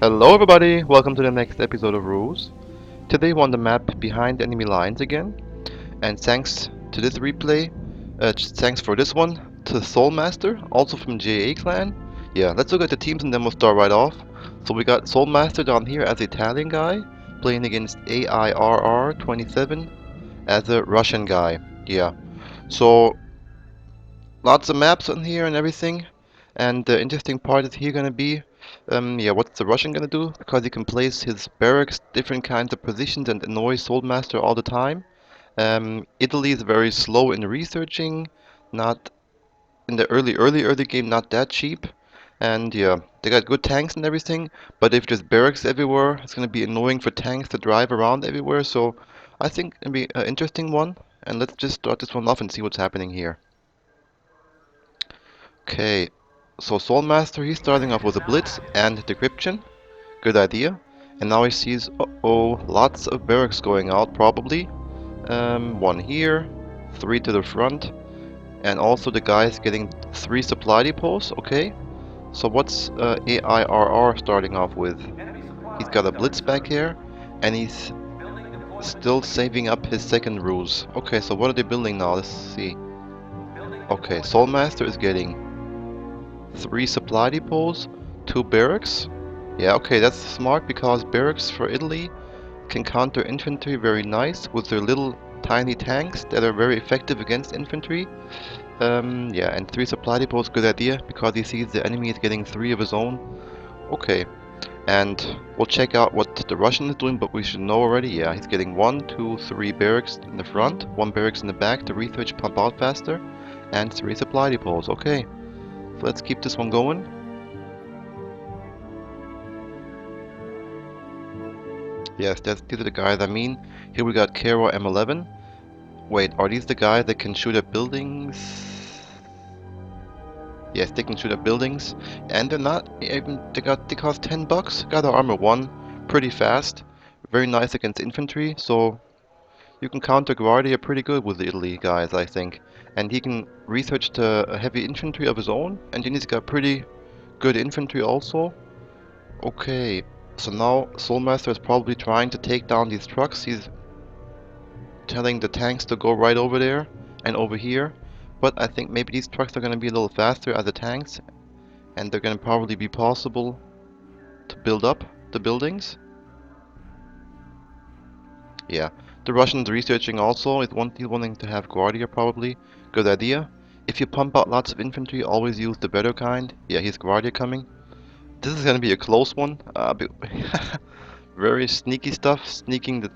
Hello everybody, welcome to the next episode of RUSE. Today we're on the map behind enemy lines again, and thanks to this replay, thanks for this one to Soulmaster, also from JA clan. Yeah, let's look at the teams and then we'll start right off. So we got Soulmaster down here as the Italian guy, playing against AIRR27 as a Russian guy. Yeah, so lots of maps on here and everything. And the interesting part is here gonna be, yeah, what's the Russian gonna do? Because he can place his barracks different kinds of positions and annoy Soulmaster all the time. Italy is very slow in researching, not in the early game, not that cheap. And yeah, they got good tanks and everything, but if there's barracks everywhere, it's gonna be annoying for tanks to drive around everywhere. So I think it'll be an interesting one. And let's just start this one off and see what's happening here. Okay, so Soulmaster, he's starting off with a Blitz and Decryption. Good idea. And now he sees, uh-oh, lots of barracks going out, probably. One here, three to the front, and also the guy's getting three supply depots, okay. So what's AIRR starting off with? He's got a Blitz back here, and he's still saving up his second ruse. Okay, so what are they building now? Let's see. Okay, Soulmaster is getting three supply depots, two barracks. Yeah, okay, that's smart because barracks for Italy can counter infantry very nice with their little tiny tanks that are very effective against infantry. Yeah, and three supply depots, good idea because he sees the enemy is getting three of his own. Okay, and we'll check out what the Russian is doing, but we should know already. Yeah, he's getting one, two, three barracks in the front, one barracks in the back to research pump out faster, and three supply depots. Okay, so let's keep this one going. Yes, these are the guys I mean. Here we got Kero M11. Wait, are these the guys that can shoot at buildings? Yes, they can shoot at buildings. And they're not even, they cost 10 bucks. Got the armor 1, pretty fast. Very nice against infantry, so you can counter Guardia pretty good with the Italy guys, I think. And he can research the heavy infantry of his own, and then he's got pretty good infantry also. Okay, so now Soulmaster is probably trying to take down these trucks. He's telling the tanks to go right over there and over here. But I think maybe these trucks are going to be a little faster as the tanks, and they're going to probably be possible to build up the buildings. Yeah, the Russians researching also. He's wanting to have Guardia probably. Good idea. If you pump out lots of infantry, always use the better kind. Yeah, here's Guardia coming. This is going to be a close one. Very sneaky stuff, sneaking the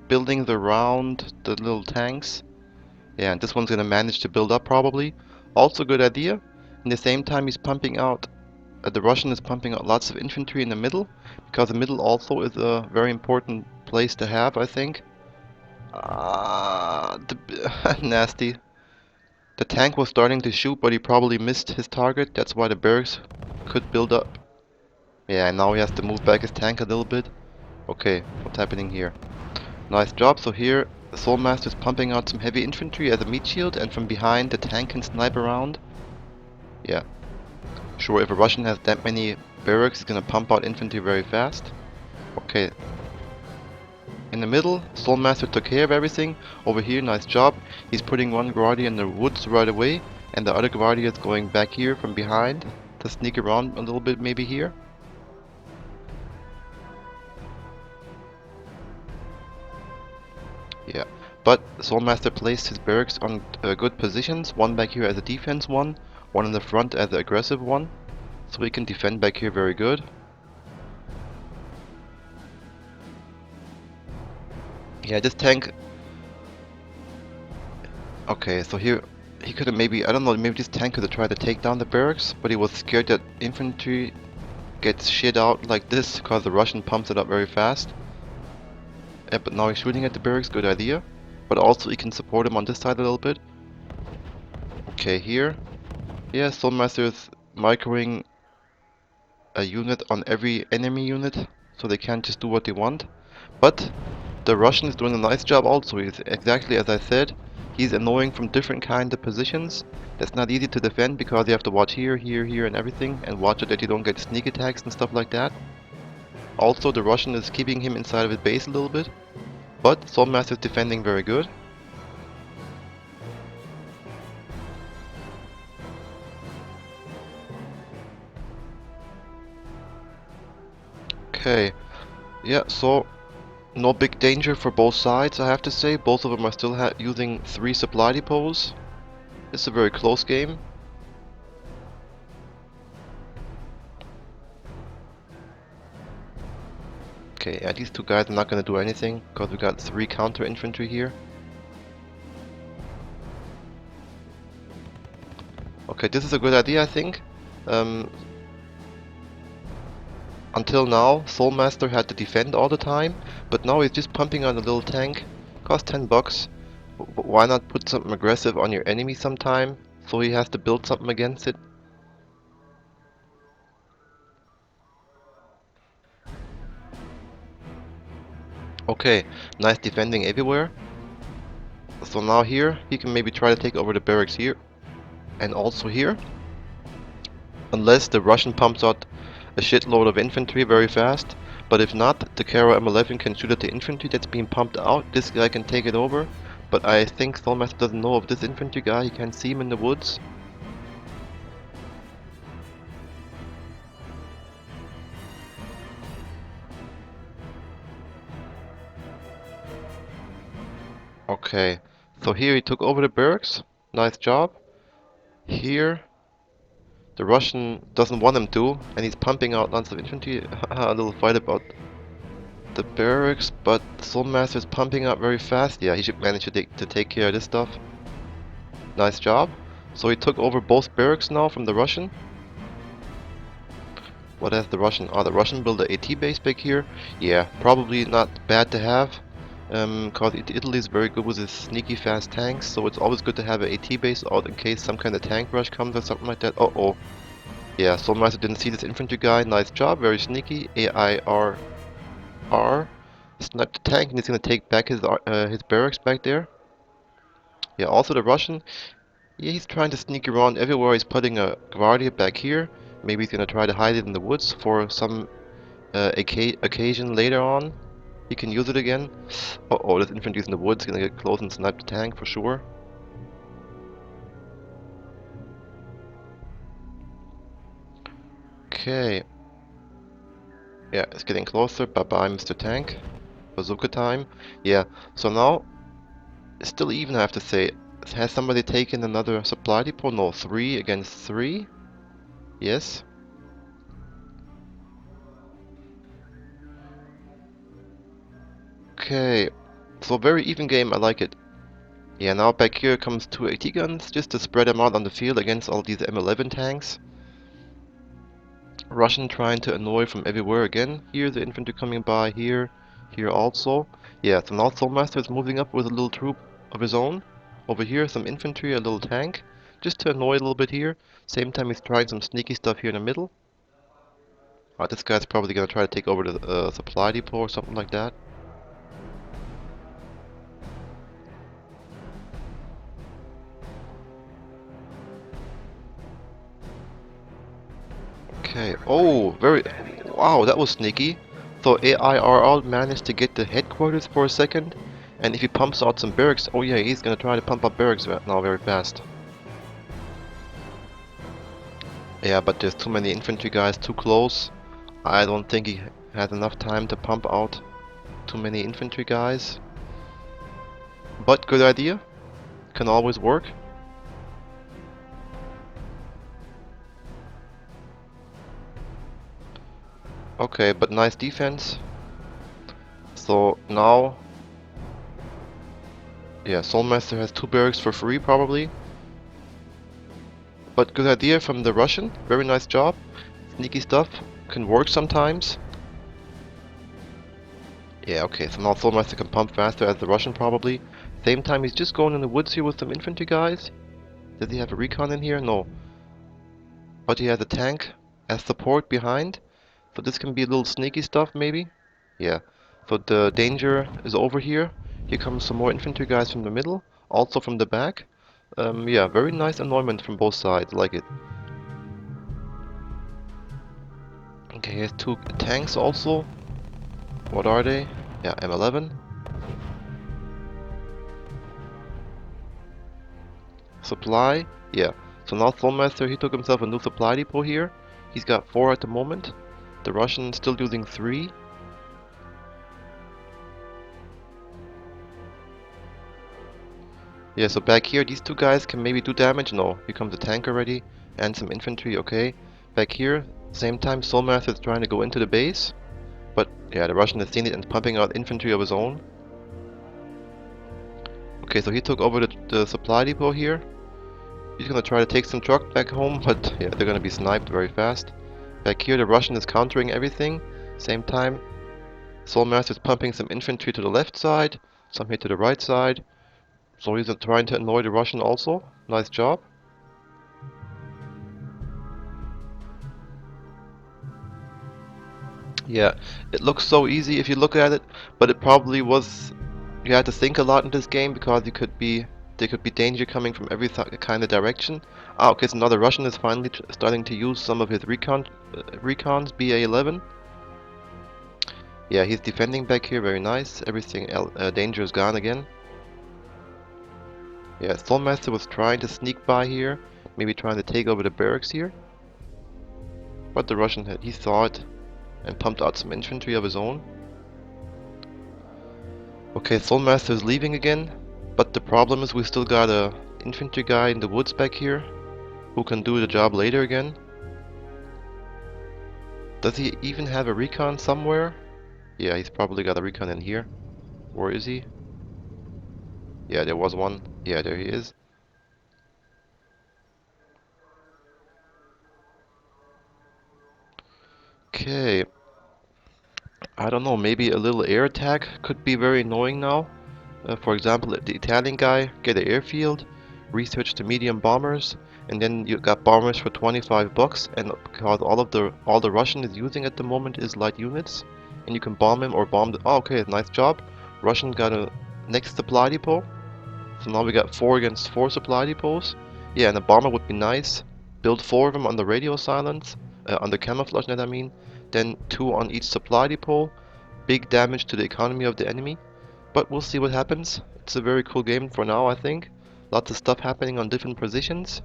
buildings around the little tanks. Yeah, and this one's gonna manage to build up probably. Also good idea. In the same time he's pumping out, the Russian is pumping out lots of infantry in the middle, because the middle also is a very important place to have, I think. Nasty. The tank was starting to shoot, but he probably missed his target. That's why the barracks could build up. Yeah, and now he has to move back his tank a little bit. Okay, what's happening here? Nice job. So here, the Soulmaster is pumping out some heavy infantry as a meat shield, and from behind the tank can snipe around. Yeah. Sure, if a Russian has that many barracks, he's gonna pump out infantry very fast. Okay. In the middle, Soulmaster took care of everything. Over here, nice job. He's putting one Guardia in the woods right away, and the other Guardia is going back here from behind to sneak around a little bit maybe here. Yeah, but Soulmaster placed his barracks on good positions, one back here as a defense one in the front as an aggressive one, so he can defend back here very good. Yeah, this tank... Okay, so here he could have maybe, I don't know, maybe this tank could have tried to take down the barracks, but he was scared that infantry gets shit out like this because the Russian pumps it up very fast. Yeah, but now he's shooting at the barracks, good idea. But also he can support him on this side a little bit. Okay, here. Yeah, Soulmaster is microing a unit on every enemy unit, so they can't just do what they want. But the Russian is doing a nice job also. He's exactly as I said. He's annoying from different kind of positions. That's not easy to defend because you have to watch here, here, here and everything, and watch it that you don't get sneak attacks and stuff like that. Also, the Russian is keeping him inside of his base a little bit, but Soulmaster is defending very good. Okay, yeah, so no big danger for both sides, I have to say. Both of them are still using 3 supply depots. It's a very close game. Okay, yeah, these two guys are not gonna do anything because we got 3 counter infantry here. Okay, this is a good idea, I think. Um, until now, Soulmaster had to defend all the time, but now he's just pumping on a little tank. Cost 10 bucks. Why not put something aggressive on your enemy sometime, so he has to build something against it? Okay, nice defending everywhere. So now here, he can maybe try to take over the barracks here, and also here. Unless the Russian pumps out a shitload of infantry very fast. But if not, the Kara M11 can shoot at the infantry that's being pumped out. This guy can take it over. But I think Soulmaster doesn't know of this infantry guy. He can't see him in the woods. Okay, so here he took over the barracks. Nice job. Here, the Russian doesn't want him to, and he's pumping out lots of infantry. A little fight about the barracks, but Soulmaster is pumping out very fast. Yeah, he should manage to take care of this stuff. Nice job. So he took over both barracks now from the Russian. What has the Russian? Oh, the Russian built a AT base back here. Yeah, probably not bad to have. Cause Italy is very good with its sneaky fast tanks, so it's always good to have an AT base out in case some kind of tank rush comes or something like that. Uh-oh. Yeah, Soulmaster didn't see this infantry guy. Nice job, very sneaky. AIRR. Sniped the tank and he's gonna take back his barracks back there. Yeah, also the Russian. Yeah, he's trying to sneak around everywhere. He's putting a Guardia back here. Maybe he's gonna try to hide it in the woods for some occasion later on. He can use it again. Uh-oh, this infantry's in the woods. Gonna get close and snipe the tank for sure. Okay. Yeah, it's getting closer. Bye-bye, Mr. Tank. Bazooka time. Yeah, so now, it's still even, I have to say. Has somebody taken another supply depot? No, 3 against 3? Yes. Okay, so very even game, I like it. Yeah, now back here comes 2 AT guns, just to spread them out on the field against all these M11 tanks. Russian trying to annoy from everywhere again. Here, the infantry coming by, here also. Yeah, so now Soulmaster is moving up with a little troop of his own. Over here, some infantry, a little tank, just to annoy a little bit here. Same time he's trying some sneaky stuff here in the middle. This guy's probably gonna try to take over the supply depot or something like that. Okay. Oh, very. Wow, that was sneaky. So AIRL managed to get the headquarters for a second, and if he pumps out some barracks, oh yeah, he's gonna try to pump up barracks right now very fast. Yeah, but there's too many infantry guys too close. I don't think he has enough time to pump out too many infantry guys. But good idea. Can always work. Okay, but nice defense. So now, yeah, Soulmaster has 2 barracks for free probably. But good idea from the Russian. Very nice job. Sneaky stuff. Can work sometimes. Yeah, okay, so now Soulmaster can pump faster as the Russian probably. Same time he's just going in the woods here with some infantry guys. Does he have a recon in here? No. But he has a tank as support behind. So this can be a little sneaky stuff maybe. Yeah. So the danger is over here. Here comes some more infantry guys from the middle. Also from the back. Yeah, very nice annoyment from both sides. Like it. Okay, he has 2 tanks also. What are they? Yeah, M11. Supply? Yeah. So now Soulmaster, he took himself a new supply depot here. He's got 4 at the moment. The Russian still using 3. Yeah, so back here, these two guys can maybe do damage. No, here comes a tank already. And some infantry, okay. Back here, same time, Soulmaster is trying to go into the base. But yeah, the Russian has seen it and pumping out infantry of his own. Okay, so he took over the supply depot here. He's gonna try to take some truck back home, but yeah, they're gonna be sniped very fast. Back here, the Russian is countering everything. Same time, Soulmaster is pumping some infantry to the left side, some here to the right side. So he's trying to annoy the Russian also. Nice job. Yeah, it looks so easy if you look at it, but it probably was. You had to think a lot in this game because there could be danger coming from every kind of direction. Ah, okay, so now the Russian is finally starting to use some of his recons, BA-11. Yeah, he's defending back here, very nice. Everything danger is gone again. Yeah, Soulmaster was trying to sneak by here, maybe trying to take over the barracks here. But the Russian, he saw it and pumped out some infantry of his own. Okay, Soulmaster is leaving again, but the problem is we still got a infantry guy in the woods back here who can do the job later again. Does he even have a recon somewhere? Yeah, he's probably got a recon in here. Where is he? Yeah, there was one. Yeah, there he is. Okay, I don't know, maybe a little air attack could be very annoying now. For example, the Italian guy get an airfield, research the medium bombers, and then you got bombers for 25 bucks. And because all the Russian is using at the moment is light units, and you can bomb him or bomb the. Oh, okay, nice job. Russian got a next supply depot. So now we got 4 against 4 supply depots. Yeah, and a bomber would be nice. Build 4 of them on the radio silence, on the camouflage net I mean. Then 2 on each supply depot. Big damage to the economy of the enemy. But we'll see what happens. It's a very cool game for now, I think. Lots of stuff happening on different positions.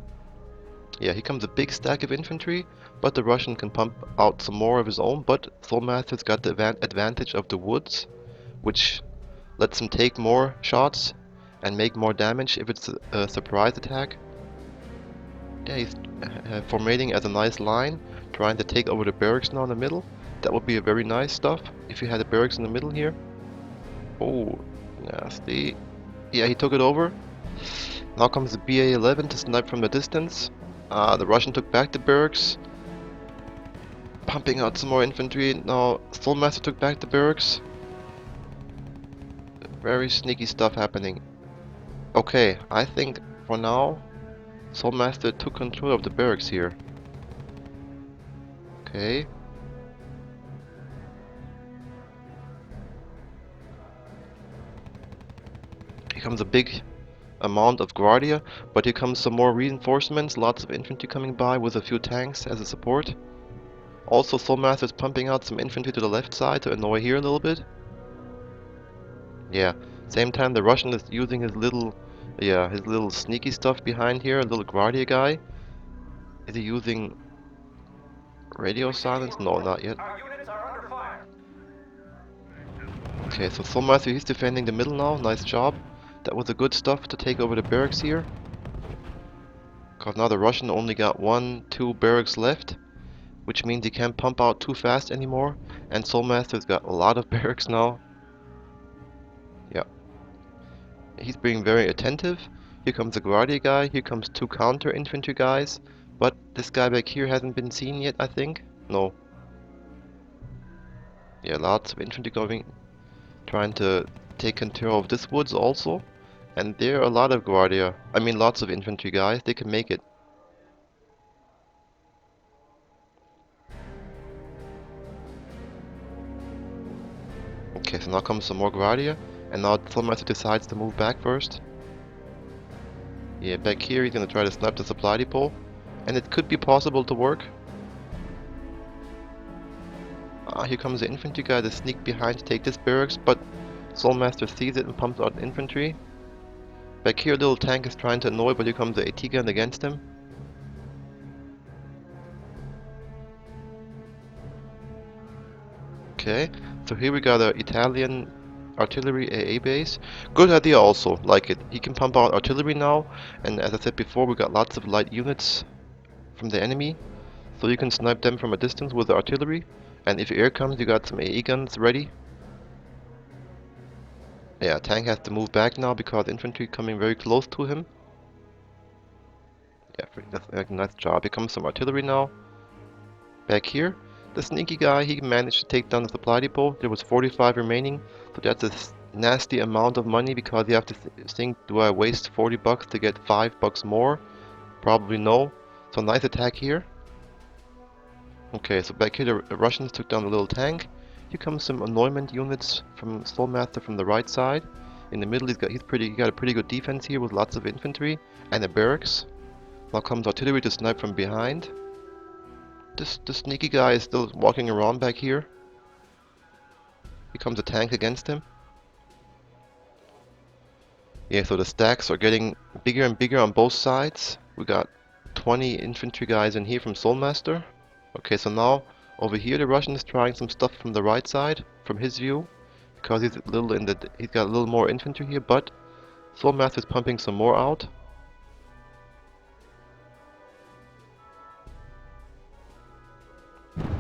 Yeah, here comes a big stack of infantry, but the Russian can pump out some more of his own, but Soulmaster's got the advantage of the woods, which lets him take more shots and make more damage if it's a surprise attack. Yeah, he's formating as a nice line, trying to take over the barracks now in the middle. That would be a very nice stuff if you had a barracks in the middle here. Oh, nasty. Yeah, he took it over. Now comes the BA-11 to snipe from the distance. The Russian took back the barracks, pumping out some more infantry. Now Soulmaster took back the barracks. Very sneaky stuff happening. Okay, I think for now Soulmaster took control of the barracks here. Okay. Here comes a big amount of Guardia, but here comes some more reinforcements, lots of infantry coming by with a few tanks as a support. Also Soulmaster is pumping out some infantry to the left side to annoy here a little bit. Yeah, same time the Russian is using his little sneaky stuff behind here, a little Guardia guy. Is he using radio silence? No, not yet. Okay, so Soulmaster, he's defending the middle now, nice job. That was a good stuff to take over the barracks here. Cause now the Russian only got 2 barracks left, which means he can't pump out too fast anymore. And Soulmaster's got a lot of barracks now. Yeah. He's being very attentive. Here comes the Guardia guy, here comes 2 counter infantry guys. But this guy back here hasn't been seen yet, I think. No. Yeah, lots of infantry going, trying to take control of this woods also. And there are a lot of Guardia, I mean lots of infantry guys, they can make it. Okay, so now comes some more Guardia, and now Soulmaster decides to move back first. Yeah, back here he's gonna try to snipe the supply depot, and it could be possible to work. Here comes the infantry guy to sneak behind to take this barracks, but Soulmaster sees it and pumps out infantry. Back here, little tank is trying to annoy, but here comes the AT gun against him. Okay, so here we got our Italian artillery AA base. Good idea also, like it. He can pump out artillery now, and as I said before, we got lots of light units from the enemy, so you can snipe them from a distance with the artillery, and if air comes, you got some AA guns ready. Yeah, tank has to move back now because infantry coming very close to him. Yeah, that's a nice job. Here comes some artillery now. Back here, the sneaky guy, he managed to take down the supply depot. There was 45 remaining, so that's a nasty amount of money because you have to think, do I waste 40 bucks to get 5 bucks more? Probably no. So nice attack here. Okay, so back here the Russians took down the little tank. Here comes some annoyment units from Soulmaster from the right side. In the middle, he got a pretty good defense here with lots of infantry and a barracks. Now comes artillery to snipe from behind. The sneaky guy is still walking around back here. Here comes a tank against him. Yeah, so the stacks are getting bigger and bigger on both sides. We got 20 infantry guys in here from Soulmaster. Okay, so now over here the Russian is trying some stuff from the right side, from his view, because he's got a little more infantry here, but Soulmaster is pumping some more out.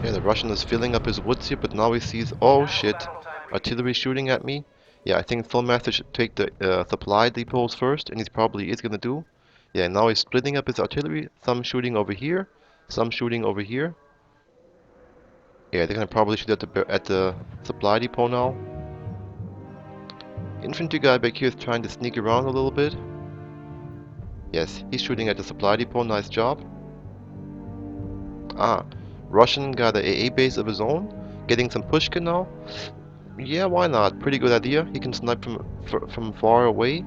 Yeah, the Russian is filling up his woods here, but now he sees, oh shit, artillery shooting at me. Yeah, I think Soulmaster should take the supply depots first, and he probably is gonna do. Yeah, now he's splitting up his artillery, some shooting over here, some shooting over here. Yeah, they're gonna probably shoot at the supply depot now. Infantry guy back here is trying to sneak around a little bit. Yes, he's shooting at the supply depot, nice job. Russian got a AA base of his own, getting some pushkin now. Yeah, why not? Pretty good idea. He can snipe from far away.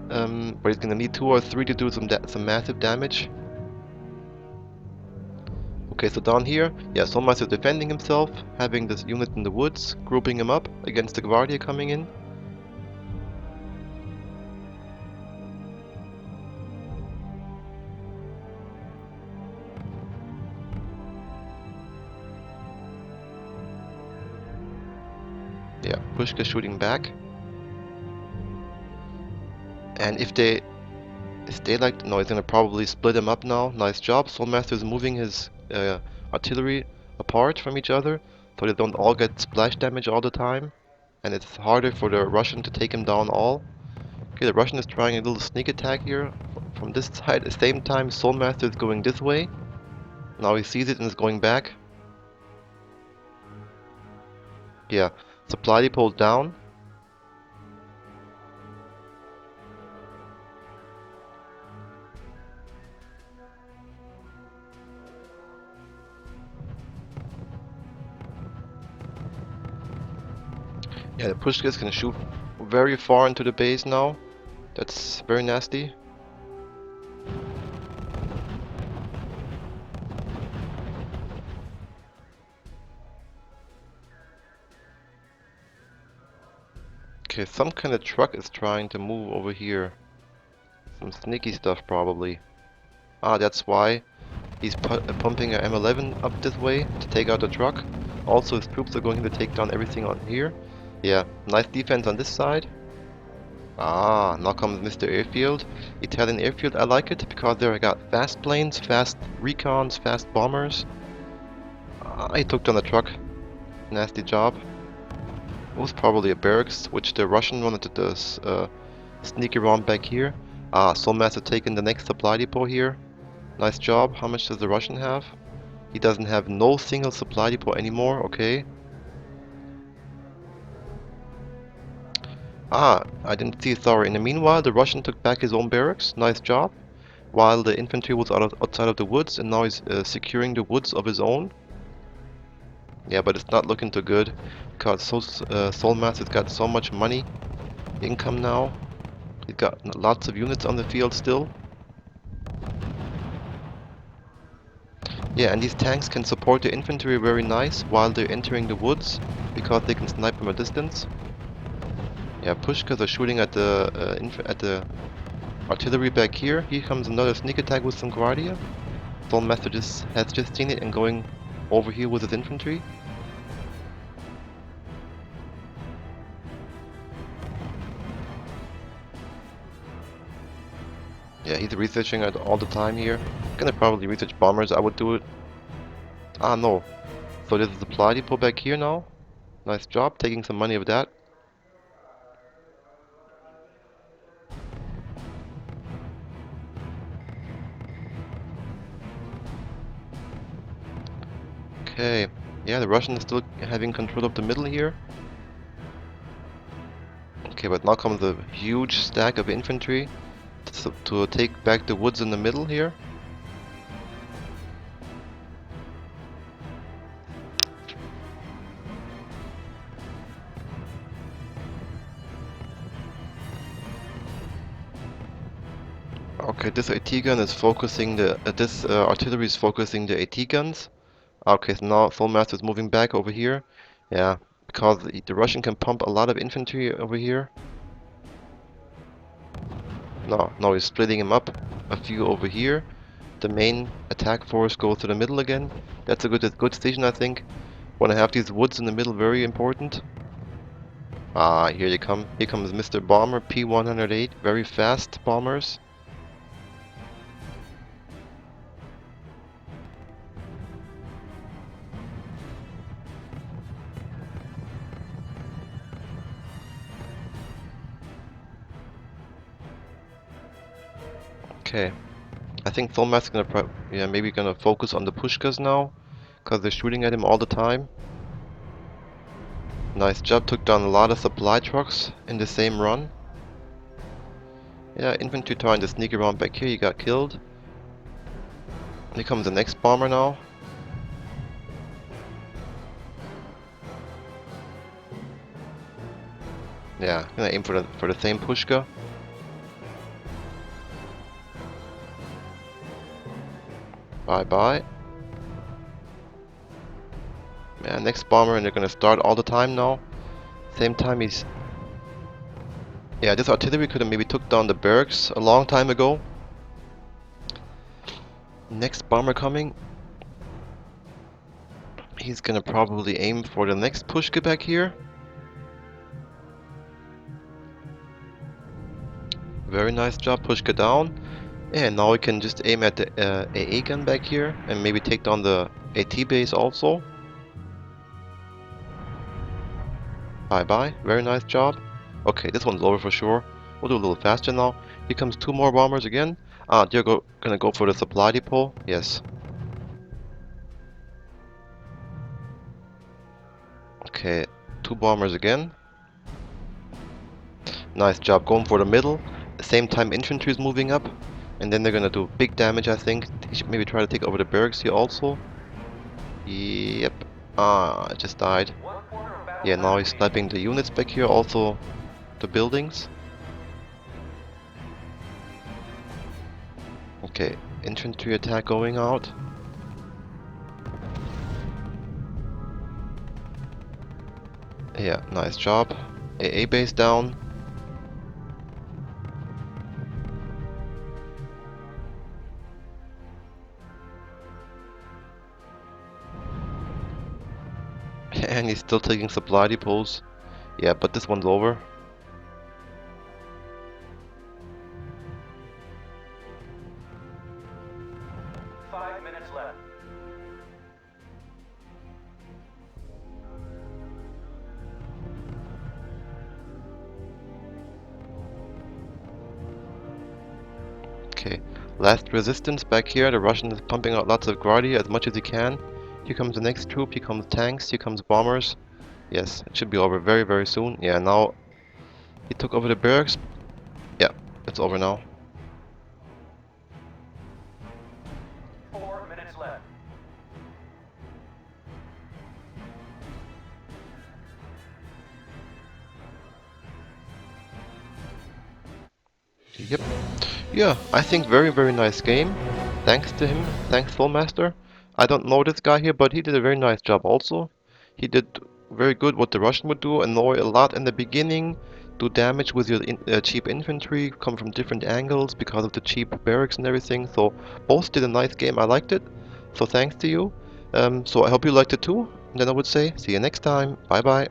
But he's gonna need 2 or 3 to do some massive damage. Okay, so down here, yeah, Soulmaster is defending himself, having this unit in the woods, grouping him up against the Guardia coming in. Yeah, Pushka shooting back. And if they like, no, he's gonna probably split them up now. Nice job. Soulmaster is moving his artillery apart from each other, so they don't all get splash damage all the time. And it's harder for the Russian to take him down all. Okay, the Russian is trying a little sneak attack here from this side. At the same time, Soulmaster is going this way. Now he sees it and is going back. Yeah, supply depot down. Yeah, the pushkas can shoot very far into the base now. That's very nasty. Okay, some kind of truck is trying to move over here. Some sneaky stuff probably. That's why he's pumping a M11 up this way to take out the truck. Also, his troops are going to take down everything on here. Yeah, nice defense on this side. Now comes Mr. Airfield. Italian Airfield, I like it because there I got fast planes, fast recons, fast bombers. He took down the truck. Nasty job. It was probably a barracks, which the Russian wanted to sneak around back here. Soulmaster taking the next supply depot here. Nice job. How much does the Russian have? He doesn't have no single supply depot anymore, okay. I didn't see, sorry. In the meanwhile, the Russian took back his own barracks. Nice job. While the infantry was outside of the woods, and now he's securing the woods of his own. Yeah, but it's not looking too good, because Soulmaster's got so much money income now. He's got lots of units on the field still. Yeah, and these tanks can support the infantry very nice while they're entering the woods, because they can snipe from a distance. Yeah, pushkas are shooting at the artillery back here. Here comes another sneak attack with some Guardia. Soulmaster has just seen it and going over here with his infantry. Yeah, he's researching it all the time here. Gonna probably research bombers. I would do it. Ah, no. So there's a supply depot back here now. Nice job, taking some money of that. Okay. Yeah, the Russians are still having control of the middle here. Okay, but now comes a huge stack of infantry to take back the woods in the middle here. Okay, this AT gun is focusing this artillery is focusing the AT guns. Okay, so now Soulmaster is moving back over here. Yeah, because the Russian can pump a lot of infantry over here. No, he's splitting him up. A few over here. The main attack force goes to the middle again. That's a good decision, I think. Want to have these woods in the middle, very important. Ah, here they come. Here comes Mr. Bomber P-108. Very fast bombers. Okay. I think Soulmaster's gonna maybe gonna focus on the pushkas now, because they're shooting at him all the time. Nice job, took down a lot of supply trucks in the same run. Yeah, infantry trying to sneak around back here, he got killed. Here comes the next bomber now. Yeah, gonna aim for the same pushka. Bye bye. Yeah, next bomber, and they're gonna start all the time now. Same time he's... Yeah, this artillery could have maybe took down the barracks a long time ago. Next bomber coming. He's gonna probably aim for the next pushka back here. Very nice job, pushka down. And now we can just aim at the AA gun back here and maybe take down the AT base also. Bye bye, very nice job. Okay, this one's over for sure. We'll do a little faster now. Here comes two more bombers again. Ah, they're gonna go for the supply depot. Yes. Okay, two bombers again. Nice job, going for the middle. At the same time, infantry is moving up. And then they're gonna do big damage, I think. He should maybe try to take over the barracks here also. Yep. Ah, I just died. Yeah, now he's sniping the units back here, also the buildings. Okay, infantry attack going out. Yeah, nice job. AA base down. And he's still taking supply depots. Yeah, but this one's over. Okay, last resistance back here. The Russian is pumping out lots of Guardia as much as he can. Here comes the next troop. Here comes tanks. Here comes bombers. Yes, it should be over very, very soon. Yeah, now he took over the barracks. Yeah, it's over now. 4 minutes left. Yep. Yeah, I think very, very nice game. Thanks to him. Thanks, Soulmaster. I don't know this guy here, but he did a very nice job also. He did very good what the Russian would do, annoy a lot in the beginning, do damage with your cheap infantry, come from different angles because of the cheap barracks and everything. So both did a nice game, I liked it. So thanks to you. So I hope you liked it too. And then I would say, see you next time. Bye bye.